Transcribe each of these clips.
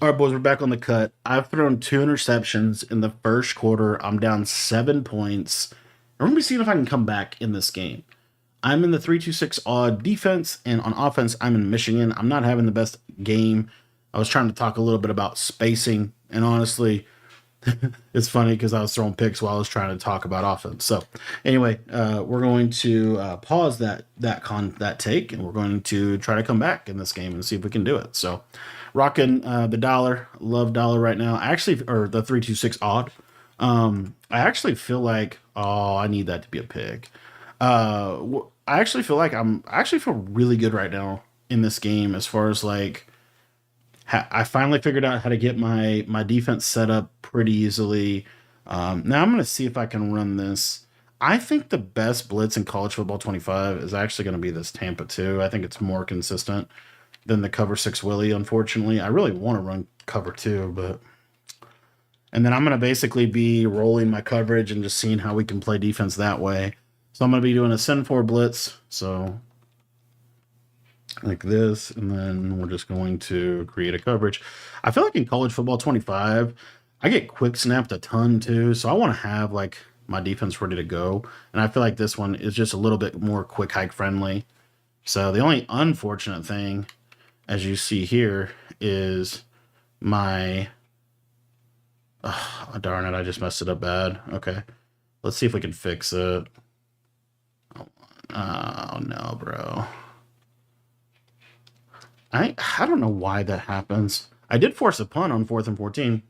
All right, boys, we're back on the cut. I've thrown two interceptions in the first quarter. I'm down 7 points. I'm going to be seeing if I can come back in this game. I'm in the 3-2-6 odd defense, and on offense, I'm in Michigan. I'm not having the best game. I was trying to talk a little bit about spacing, and honestly, it's funny because I was throwing picks while I was trying to talk about offense. So, anyway, we're going to pause that take, and we're going to try to come back in this game and see if we can do it. So, rocking the dollar, love dollar right now. Actually, or the 3-2-6 odd. I actually feel like I need that to be a pick. I actually feel like I actually feel really good right now in this game as far as like I finally figured out how to get my defense set up pretty easily. Now I'm going to see if I can run this. I think the best blitz in college football 25 is actually going to be this Tampa 2. I think it's more consistent than the cover 6 Willie, unfortunately. I really want to run cover 2, but and then I'm going to basically be rolling my coverage and just seeing how we can play defense that way. So I'm going to be doing a send 4 blitz. So like this, and then we're just going to create a coverage. I feel like in college football 25, I get quick snapped a ton too, so I want to have like my defense ready to go. And I feel like this one is just a little bit more quick hike friendly. So the only unfortunate thing, as you see here, is my oh, darn it, I just messed it up bad. Okay. Let's see if we can fix it. Oh no, bro. I don't know why that happens. I did force a punt on 4th and 14.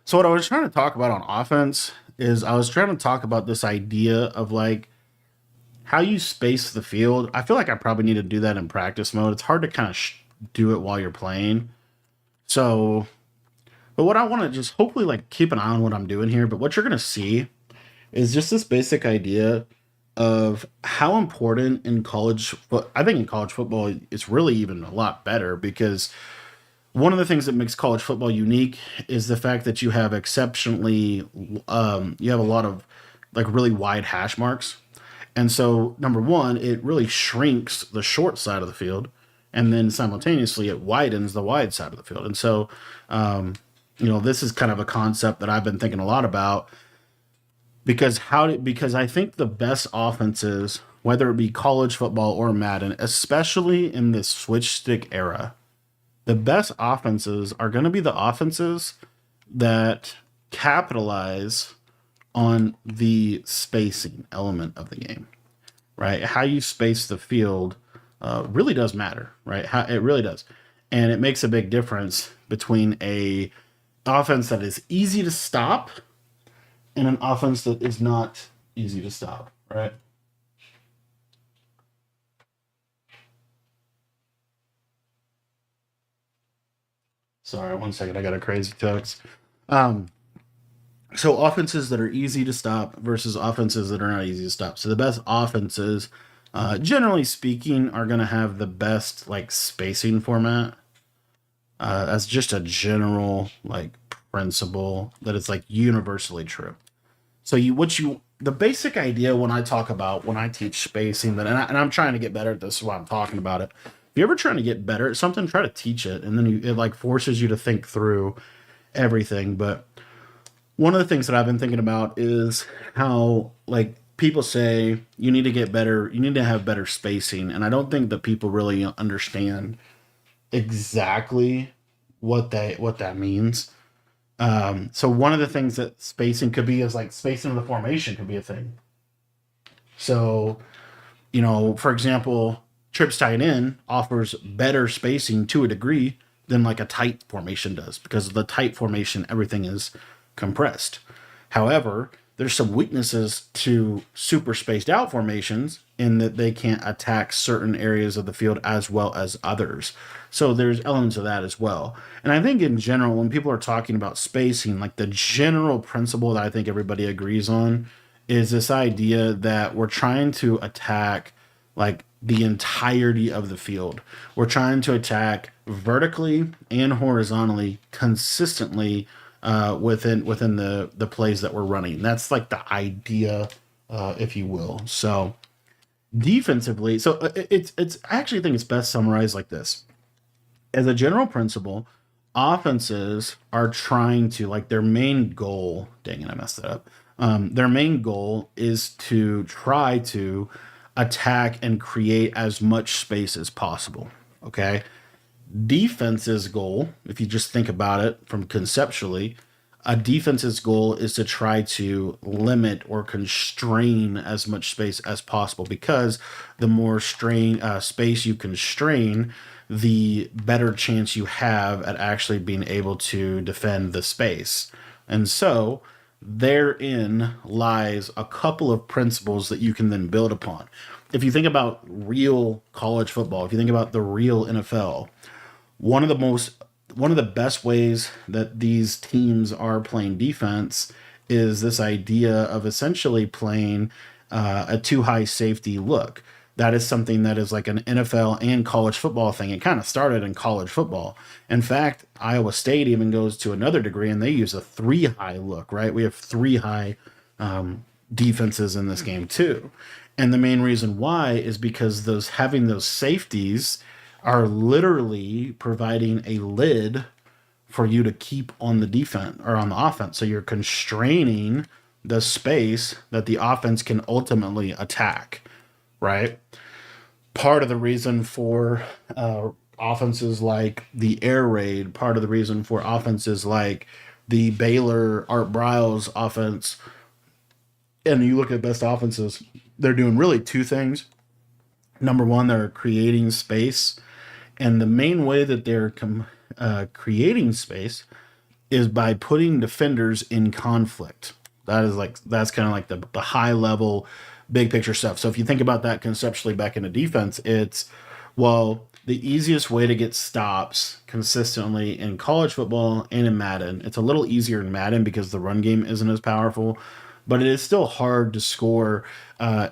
So what I was trying to talk about on offense is I was trying to talk about this idea of like how you space the field. I feel like I probably need to do that in practice mode. It's hard to kind of do it while you're playing. So, but what I want to just hopefully like keep an eye on what I'm doing here. But what you're gonna see is just this basic idea of how important in college. But I think in college football, it's really even a lot better because one of the things that makes college football unique is the fact that you have exceptionally, you have a lot of like really wide hash marks. And so, number one, it really shrinks the short side of the field, and then simultaneously it widens the wide side of the field. And so, this is kind of a concept that I've been thinking a lot about because I think the best offenses, whether it be college football or Madden, especially in this switch stick era, the best offenses are going to be the offenses that capitalize on the spacing element of the game, right? How you space the field really does matter, right? It really does, and it makes a big difference between a offense that is easy to stop and an offense that is not easy to stop, right? Sorry, 1 second, I got a crazy text. Um, so offenses that are easy to stop versus offenses that are not easy to stop. So the best offenses, generally speaking, are going to have the best like spacing format. As just a general like principle that is like universally true. So the basic idea when I talk about when I teach spacing that and I'm trying to get better at this while I'm talking about it. If you're ever trying to get better at something, try to teach it, and then it like forces you to think through everything. But one of the things that I've been thinking about is how like people say you need to get better, you need to have better spacing, and I don't think that people really understand exactly what that means. So one of the things that spacing could be is like spacing of the formation could be a thing. So for example, trips tight end offers better spacing to a degree than like a tight formation does because of the tight formation everything is compressed. However, there's some weaknesses to super spaced out formations in that they can't attack certain areas of the field as well as others. So there's elements of that as well. And I think in general, when people are talking about spacing, like the general principle that I think everybody agrees on is this idea that we're trying to attack like the entirety of the field. We're trying to attack vertically and horizontally consistently within the plays that we're running. That's like the idea, if you will. So defensively, so it's I actually think it's best summarized like this. as a general principle, offenses are trying to, like, their main goal. Dang it, I messed that up. Their main goal is to try to attack and create as much space as possible. Okay. Defense's goal, if you just think about it from conceptually, a defense's goal is to try to limit or constrain as much space as possible, because the more space you constrain, the better chance you have at actually being able to defend the space. And so therein lies a couple of principles that you can then build upon. If you think about real college football, if you think about the real NFL, one of the most one of the best ways that these teams are playing defense is this idea of essentially playing a too high safety look. That is something that is like an NFL and college football thing. It kind of started in college football. In fact, Iowa State even goes to another degree and they use a three high look, right? We have three high defenses in this game too. And the main reason why is because having those safeties are literally providing a lid for you to keep on the defense or on the offense. So you're constraining the space that the offense can ultimately attack, right? Part of the reason for offenses like the air raid, part of the reason for offenses like the Baylor Art Briles offense, and you look at best offenses, they're doing really two things. Number one, they're creating space. And the main way that they're creating space is by putting defenders in conflict. That's kind of like the high level, big picture stuff. So if you think about that conceptually back into defense, it's, well, the easiest way to get stops consistently in college football and in Madden. It's a little easier in Madden because the run game isn't as powerful, but it is still hard to score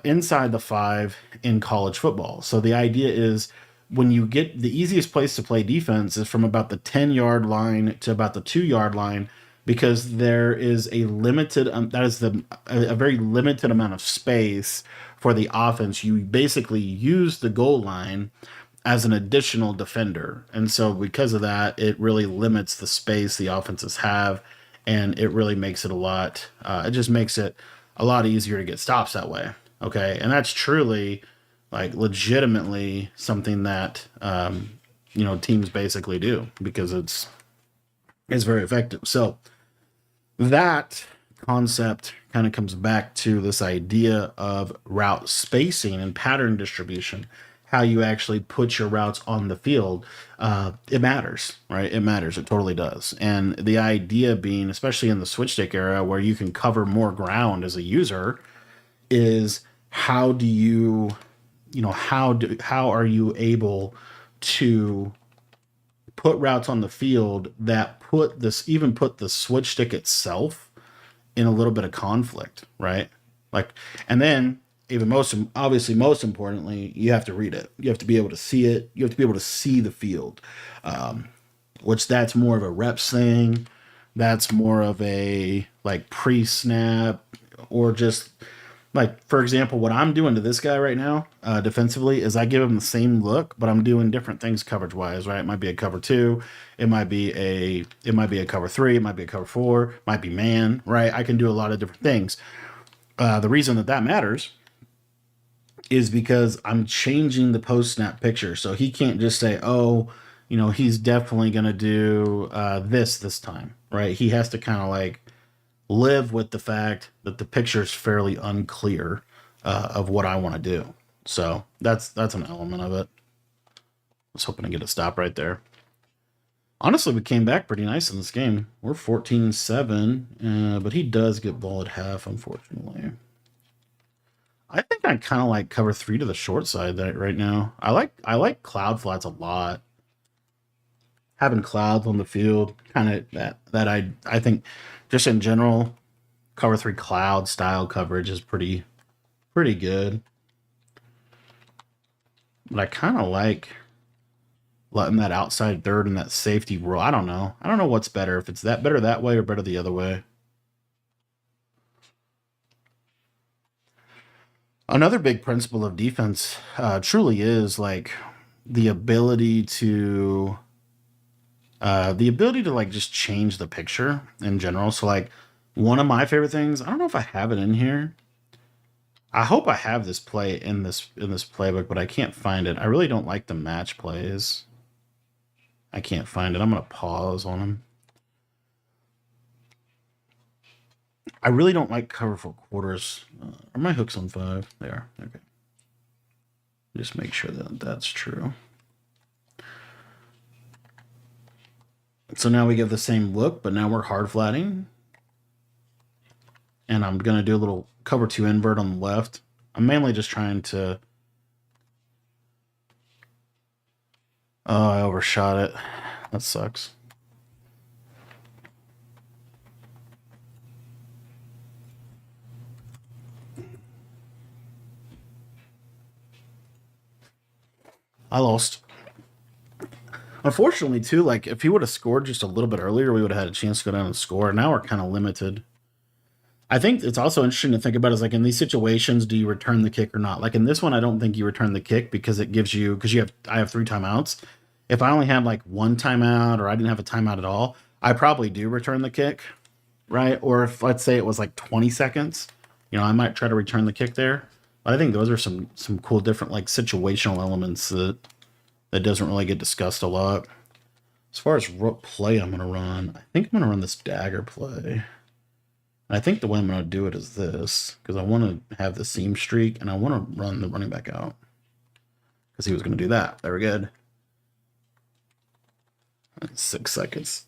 inside the 5 in college football. So the idea is, when you get, the easiest place to play defense is from about the 10-yard line to about the 2-yard line, because there is a limited a very limited amount of space for the offense. You basically use the goal line as an additional defender, and so because of that, it really limits the space the offenses have, and it really makes it it just makes it a lot easier to get stops that way. Okay, and that's truly, like, legitimately something that teams basically do, because it's very effective. So that concept kind of comes back to this idea of route spacing and pattern distribution, how you actually put your routes on the field. It matters, right? It matters. It totally does. And the idea being, especially in the switch stick era where you can cover more ground as a user, is how do you how are you able to put routes on the field that put the switch stick itself in a little bit of conflict, right? Like, and then even most importantly, you have to read it. You have to be able to see it. You have to be able to see the field, which that's more of a reps thing. That's more of a, like, pre-snap, or just, like, for example, what I'm doing to this guy right now, defensively, is I give him the same look, but I'm doing different things coverage wise, right? It might be a cover 2, it might be a cover 3, it might be a cover 4, it might be man, right? I can do a lot of different things. The reason that matters is because I'm changing the post snap picture, so he can't just say, oh, he's definitely gonna do this time, right? He has to kind of, like, live with the fact that the picture is fairly unclear of what I want to do. So that's an element of it. I was hoping to get a stop right there. Honestly, we came back pretty nice in this game. We're 14-7, but he does get ball at half, unfortunately. I think I kind of like cover 3 to the short side right now. I like cloud flats a lot. Having clouds on the field, kind of that I think, just in general, cover 3 cloud style coverage is pretty good. But I kind of like letting that outside third and that safety roll. I don't know what's better, if it's better that way or better the other way. Another big principle of defense truly is, like, the ability to The ability to like just change the picture in general. So like one of my favorite things, I don't know if I have it in here. I hope I have this play in this playbook, but I can't find it. I really don't like the match plays. I can't find it. I'm gonna pause on them. I really don't like cover for quarters. Are my hooks on 5? They are. Okay. Just make sure that that's true. So now we get the same look, but now we're hard flatting. And I'm going to do a little cover 2 invert on the left. I'm mainly just trying to... Oh, I overshot it. That sucks. I lost. Unfortunately, too, like, if he would have scored just a little bit earlier, we would have had a chance to go down and score. Now we're kind of limited. I think it's also interesting to think about is, like, in these situations, do you return the kick or not? Like, in this one, I don't think you return the kick because it gives you... Because I have 3 timeouts. If I only had, like, 1 timeout or I didn't have a timeout at all, I probably do return the kick, right? Or if, let's say, it was, like, 20 seconds, you know, I might try to return the kick there. But I think those are some cool different, like, situational elements that doesn't really get discussed a lot. As far as what play I'm going to run, I think I'm going to run this dagger play. And I think the way I'm going to do it is this, because I want to have the seam streak, and I want to run the running back out. Because he was going to do that. Very good. 6 seconds.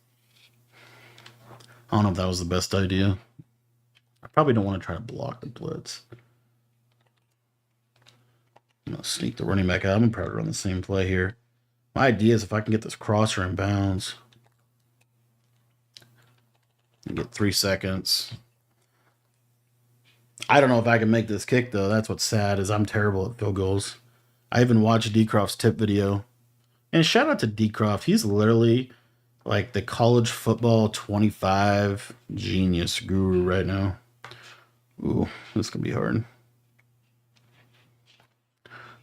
I don't know if that was the best idea. I probably don't want to try to block the blitz. I'm going to sneak the running back out. I'm going to probably run the same play here. My idea is if I can get this crosser in bounds and get 3 seconds. I don't know if I can make this kick, though. That's what's sad, is I'm terrible at field goals. I even watched Decroft's tip video. And shout out to Decroft. He's literally like the college football 25 genius guru right now. Ooh, this can be hard.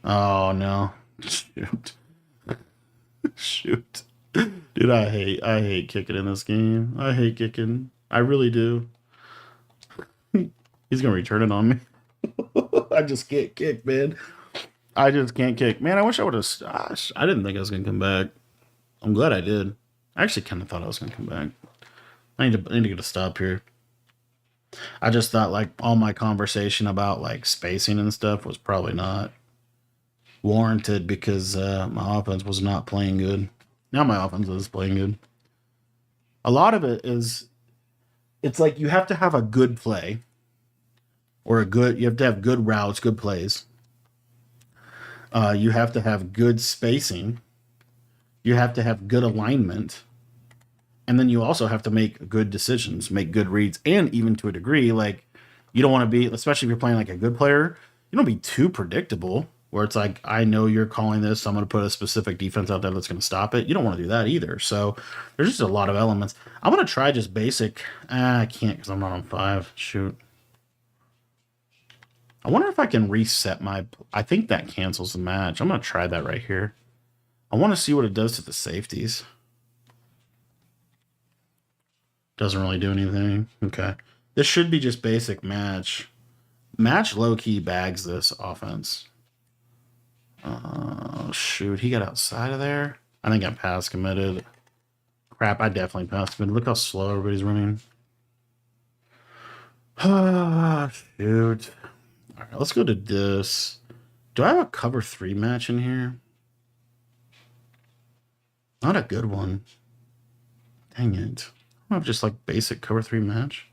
Oh, no. Shoot. Shoot. Dude, I hate kicking in this game. I hate kicking. I really do. He's going to return it on me. I just can't kick, man. I just can't kick. Man, I wish I would have... Gosh, I didn't think I was going to come back. I'm glad I did. I actually kind of thought I was going to come back. I need to get a stop here. I just thought, like, all my conversation about, like, spacing and stuff was probably not warranted because my offense was not playing good. Now my offense is playing good. A lot of it is... It's like you have to have a good play. Or you have to have good routes, good plays. You have to have good spacing. You have to have good alignment. And then you also have to make good decisions, make good reads. And even to a degree, like, you don't want to be, especially if you're playing like a good player, you don't be too predictable where it's like, I know you're calling this, so I'm going to put a specific defense out there that's going to stop it. You don't want to do that either. So there's just a lot of elements. I'm going to try just basic. I can't because I'm not on 5. Shoot. I wonder if I can reset my... I think that cancels the match. I'm going to try that right here. I want to see what it does to the safeties. Doesn't really do anything. Okay. This should be just basic match. Match low-key bags this offense. Shoot. He got outside of there. I think I pass committed. Crap, I definitely pass committed. Look how slow everybody's running. Shoot. All right, let's go to this. Do I have a cover 3 match in here? Not a good one. Dang it. I don't have just like basic cover 3 match.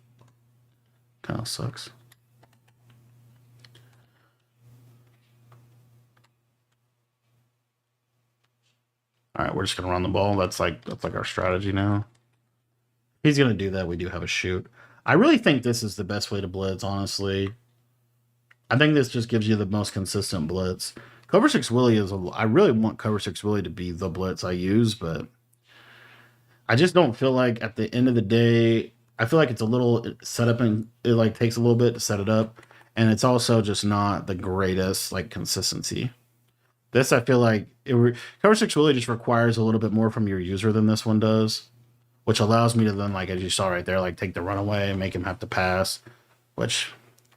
Kind of sucks. All right, we're just gonna run the ball. That's like our strategy now. He's gonna do that. We do have a shoot. I really think this is the best way to blitz, honestly. I think this just gives you the most consistent blitz. Cover 6 Willie is I really want Cover 6 Willie to be the blitz I use, but I just don't feel like at the end of the day, I feel like it's a little setup and it like takes a little bit to set it up. And it's also just not the greatest like consistency. This, I feel like cover six really just requires a little bit more from your user than this one does, which allows me to then, like as you saw right there, like take the run away and make him have to pass, which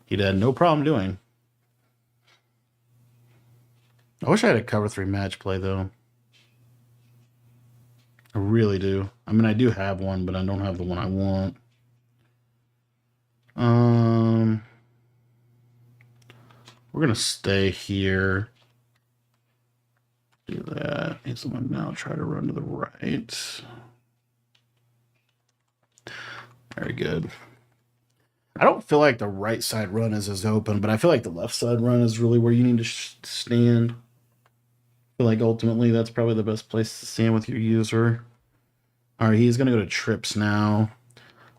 he had no problem doing. I wish I had a cover three match play though. I really do. I mean, I do have one, but I don't have the one I want. We're gonna stay here. Do that. He's the one now. Try to run to the right. Very good. I don't feel like the right side run is as open, but I feel like the left side run is really where you need to stand. I feel like ultimately that's probably the best place to stand with your user. All right, he's gonna go to trips now.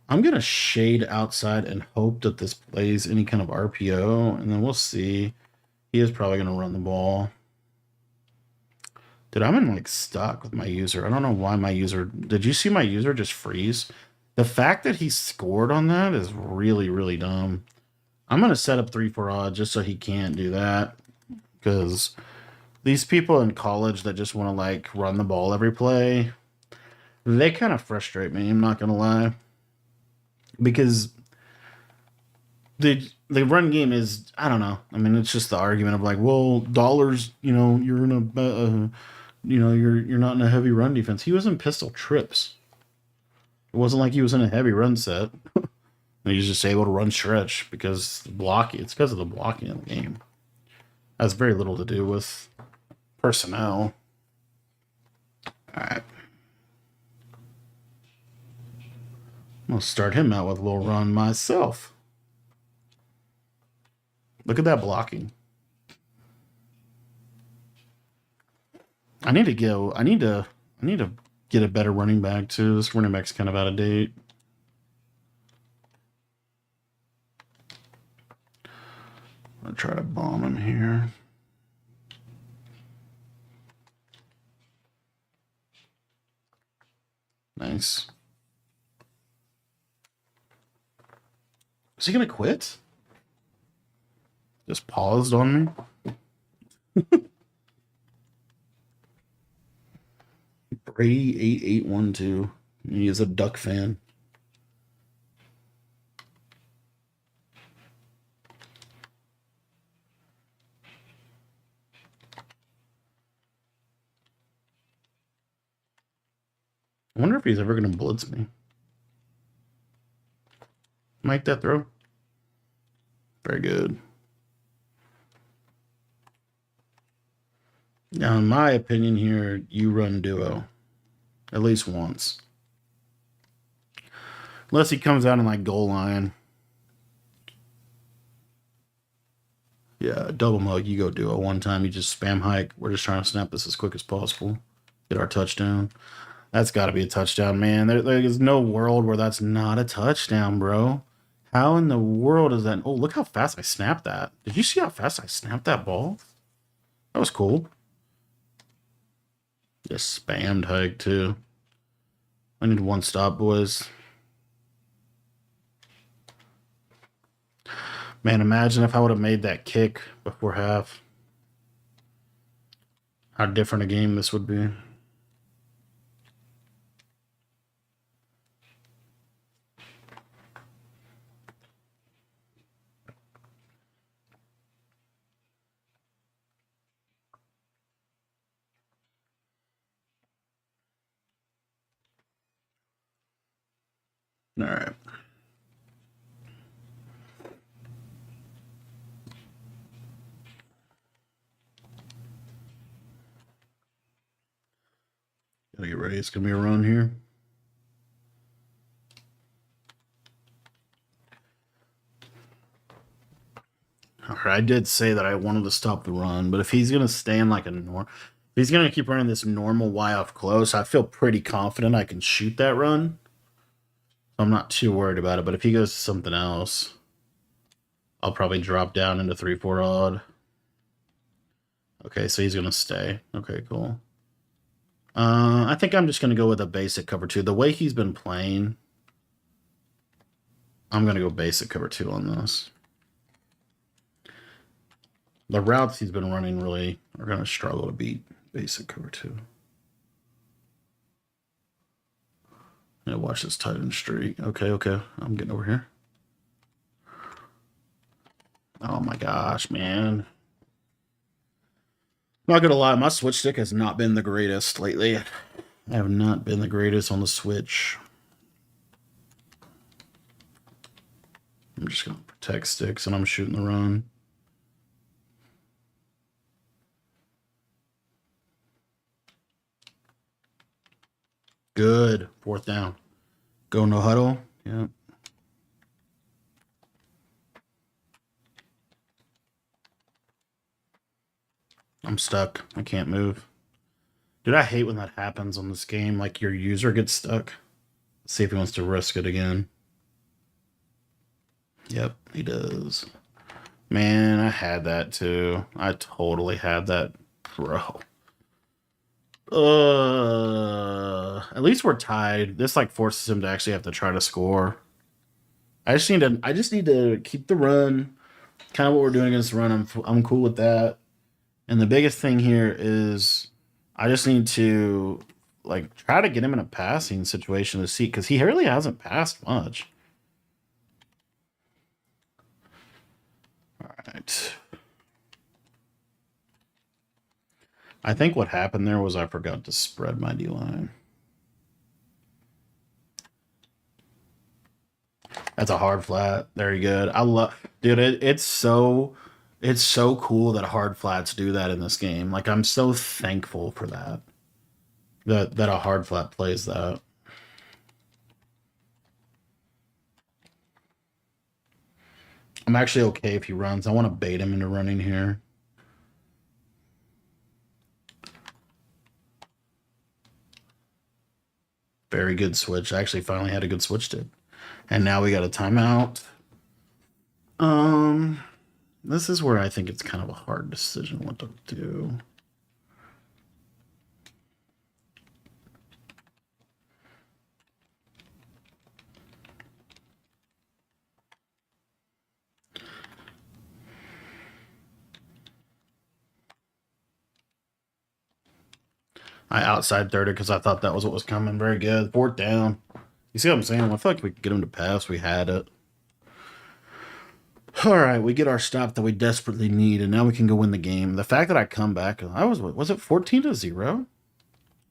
I'm gonna shade outside and hope that this plays any kind of RPO, and then we'll see. He is probably gonna run the ball. Dude, I'm in like stuck with my user. I don't know why my user. Did you see my user just freeze? The fact that he scored on that is really, really dumb. I'm gonna set up 3-4 odd just so he can't do that, because these people in college that just want to like run the ball every play, they kind of frustrate me. I'm not gonna lie, because the run game is, I don't know. I mean, it's just the argument of like, well, dollars, you know, you're in a, you know, you're not in a heavy run defense. He was in pistol trips. It wasn't like he was in a heavy run set. He was just able to run stretch because blocking. It's because of the blocking in the game. It has very little to do with personnel. All right. I'm gonna start him out with a little run myself. Look at that blocking. I need to get a better running back too. This running back's kind of out of date. I'm gonna try to bomb him here. Nice. Is he gonna quit? Just paused on me. Brady 8812. He is a Duck fan. I wonder if he's ever going to blitz me. Make that throw. Very good. Now, in my opinion here, you run duo. At least once. Unless he comes out in like goal line. Yeah, double mug, you go duo. One time you just spam hike. We're just trying to snap this as quick as possible. Get our touchdown. That's got to be a touchdown, man. There is no world where that's not a touchdown, bro. How in the world is that? Oh, look how fast I snapped that. Did you see how fast I snapped that ball? That was cool. Just spammed hike, too. I need one stop, boys. Man, imagine if I would have made that kick before half. How different a game this would be. All right. Gotta get ready. It's gonna be a run here. All right, I did say that I wanted to stop the run, but if he's gonna stay in like if he's gonna keep running this normal Y off close, I feel pretty confident I can shoot that run. I'm not too worried about it, but if he goes to something else, I'll probably drop down into 3-4 odd. Okay, so he's gonna stay. Okay, cool. I think I'm just gonna go with a basic cover 2. The way he's been playing, I'm gonna go basic cover 2 on this. The routes he's been running really are gonna struggle to beat Basic cover 2. Yeah, watch this tight end streak. Okay. I'm getting over here. Oh my gosh, man. Not gonna lie, my switch stick has not been the greatest lately. I have not been the greatest on the Switch. I'm just gonna protect sticks and I'm shooting the run. Good. 4th down. Go no huddle. Yep. I'm stuck. I can't move. Dude, I hate when that happens on this game. Like your user gets stuck. Let's see if he wants to risk it again. Yep, he does. Man, I had that too. I totally had that, bro. At least we're tied. This like forces him to actually have to try to score. I just need to keep the run. Kind of what we're doing against the run. I'm cool with that. And the biggest thing here is I just need to like try to get him in a passing situation to see because he really hasn't passed much. All right. I think what happened there was I forgot to spread my D-line. That's a hard flat. Very good. I love, dude. It's so cool that hard flats do that in this game. Like I'm so thankful for that. That a hard flat plays that. I'm actually okay if he runs. I want to bait him into running here. Very good switch. I actually finally had a good switch to it. And now we got a timeout. This is where I think it's kind of a hard decision what to do. I outside 30 because I thought that was what was coming. Very good. 4th down. You see what I'm saying? I feel like we could get him to pass. We had it. All right, we get our stop that we desperately need, and now we can go win the game. The fact that I come back, was it 14-0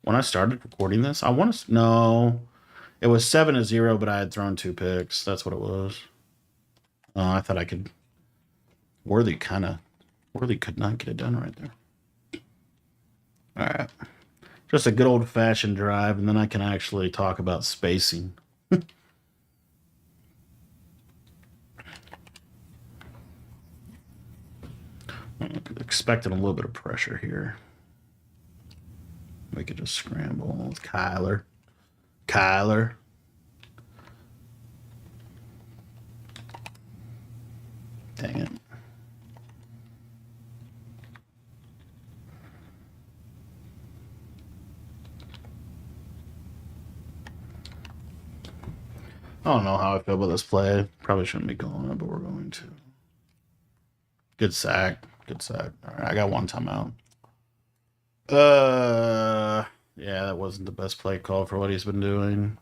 when I started recording this? I want to no, it was 7-0, but I had thrown 2 picks. That's what it was. I thought I could. Worthy could not get it done right there. All right, just a good old fashioned drive, and then I can actually talk about spacing. Expecting a little bit of pressure here. We could just scramble with Kyler. Dang it. I don't know how I feel about this play. Probably shouldn't be going it, but we're going to. Good sack. All right, I got 1 timeout. Yeah, that wasn't the best play call for what he's been doing.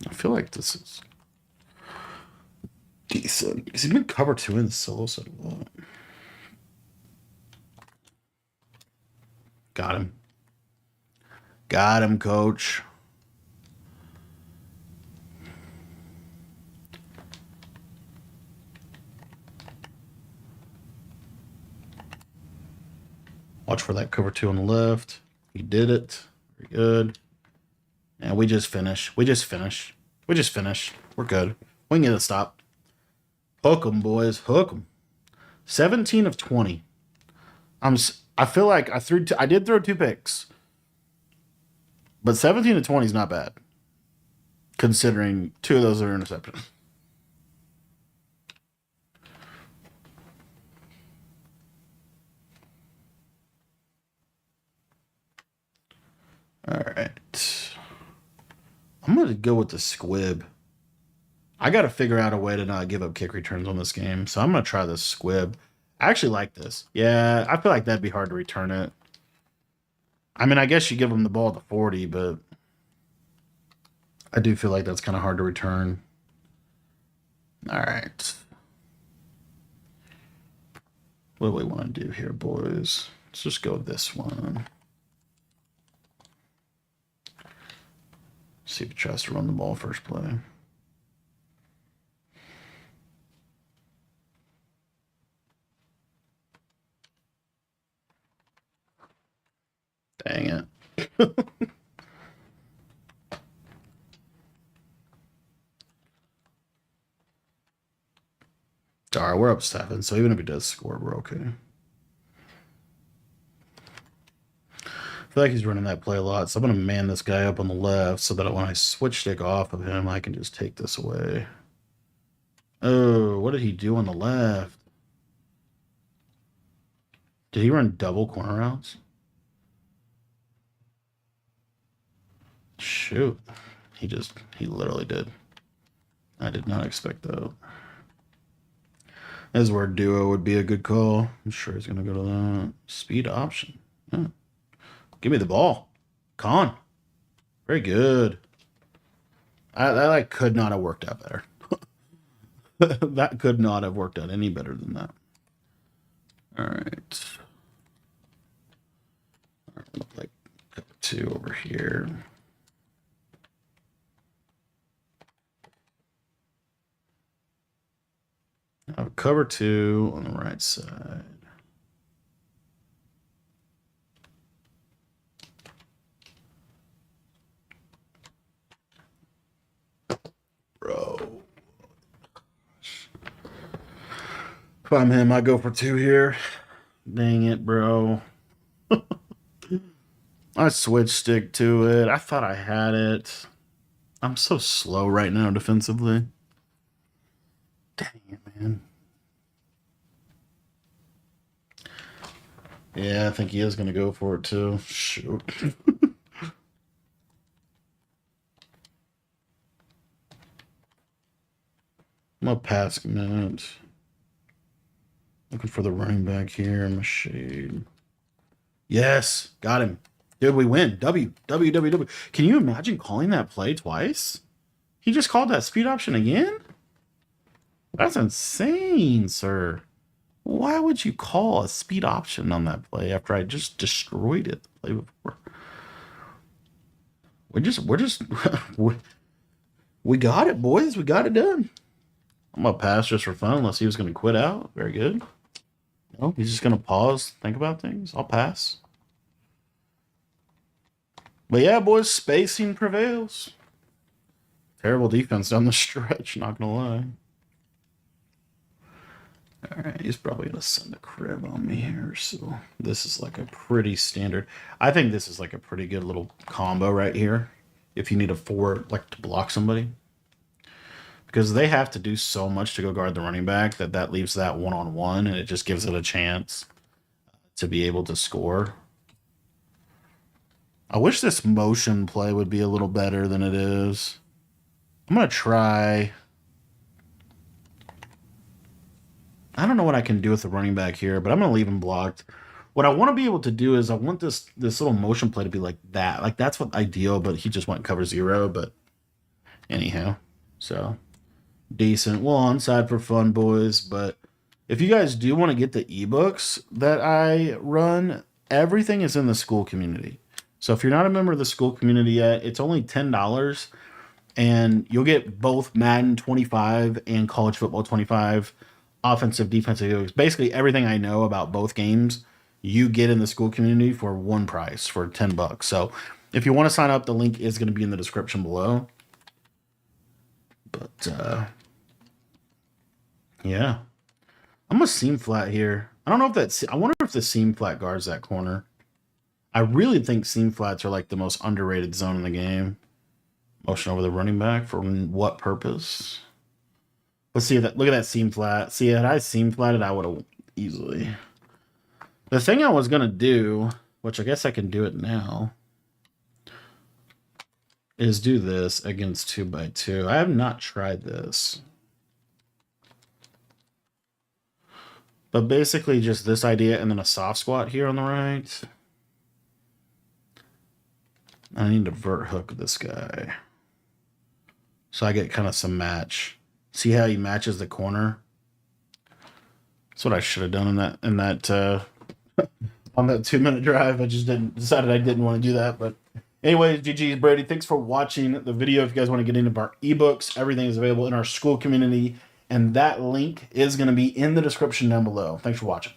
I feel like this is decent. He's been cover 2 in the solo set a lot. Got him, coach. Watch for that cover 2 on the left. He did it. Very good. And we just finish. We're good. We can get a stop. Hook 'em, boys. Hook 'em. 17 of 20. I feel like I did throw 2 picks. But 17 of 20 is not bad. Considering 2 of those are interceptions. All right. I'm going to go with the squib. I got to figure out a way to not give up kick returns on this game. So I'm going to try this squib. I actually like this. Yeah, I feel like that'd be hard to return it. I mean, I guess you give them the ball at the 40, but I do feel like that's kind of hard to return. All right. What do we want to do here, boys? Let's just go with this one. See if he tries to run the ball first play. Dang it. All right, we're up 7, so even if he does score, we're okay. I feel like he's running that play a lot, so I'm going to man this guy up on the left so that when I switch stick off of him, I can just take this away. Oh, what did he do on the left? Did he run double corner routes? Shoot. He literally did. I did not expect that. This is where duo would be a good call. I'm sure he's going to go to that. Speed option. Yeah. Give me the ball. Con. Very good. That could not have worked out better. That could not have worked out any better than that. All right. Look like cover 2 over here. Cover 2 on the right side. Bro. If I'm him, I go for 2 here. Dang it, bro. I switched stick to it. I thought I had it. I'm so slow right now defensively. Dang it, man. Yeah, I think he is going to go for it too. Shoot. I'm going to pass commit. Looking for the running back here in my shade. Yes, got him. Dude, we win. W. Can you imagine calling that play twice? He just called that speed option again? That's insane, sir. Why would you call a speed option on that play after I just destroyed it the play before? We got it, boys. We got it done. I'm gonna pass just for fun unless he was gonna quit out. Very good. No, he's just gonna pause, think about things. I'll pass. But yeah, boys, spacing prevails. Terrible defense down the stretch, not gonna lie. Alright, he's probably gonna send a crib on me here, so this is like a pretty standard. I think this is like a pretty good little combo right here. If you need a forward, like to block somebody. Because they have to do so much to go guard the running back that leaves that one-on-one, and it just gives it a chance to be able to score. I wish this motion play would be a little better than it is. I'm going to try. I don't know what I can do with the running back here, but I'm going to leave him blocked. What I want to be able to do is I want this little motion play to be like that. Like, that's what ideal, but he just went cover 0. But anyhow, so decent. Well, onside for fun, boys. But if you guys do want to get the ebooks that I run, everything is in the school community. So if you're not a member of the school community yet, it's only $10, and you'll get both Madden 25 and College Football 25 offensive, defensive ebooks. Basically, everything I know about both games, you get in the school community for one price, for $10. So if you want to sign up, the link is going to be in the description below. But yeah, I'm gonna seam flat here. I don't know if that's. I wonder if the seam flat guards that corner. I really think seam flats are like the most underrated zone in the game. Motion over the running back for what purpose? Let's see that. Look at that seam flat. See, had I seam flatted, I would have easily. The thing I was gonna do, which I guess I can do it now, is do this against 2x2. I have not tried this. But basically just this idea and then a soft squat here on the right. I need to vert hook this guy. So I get kind of some match. See how he matches the corner? That's what I should have done in that on that 2-minute drive. I just decided I didn't want to do that. But anyways, GG's Brady. Thanks for watching the video. If you guys want to get into our ebooks, everything is available in our Skool community. And that link is going to be in the description down below. Thanks for watching.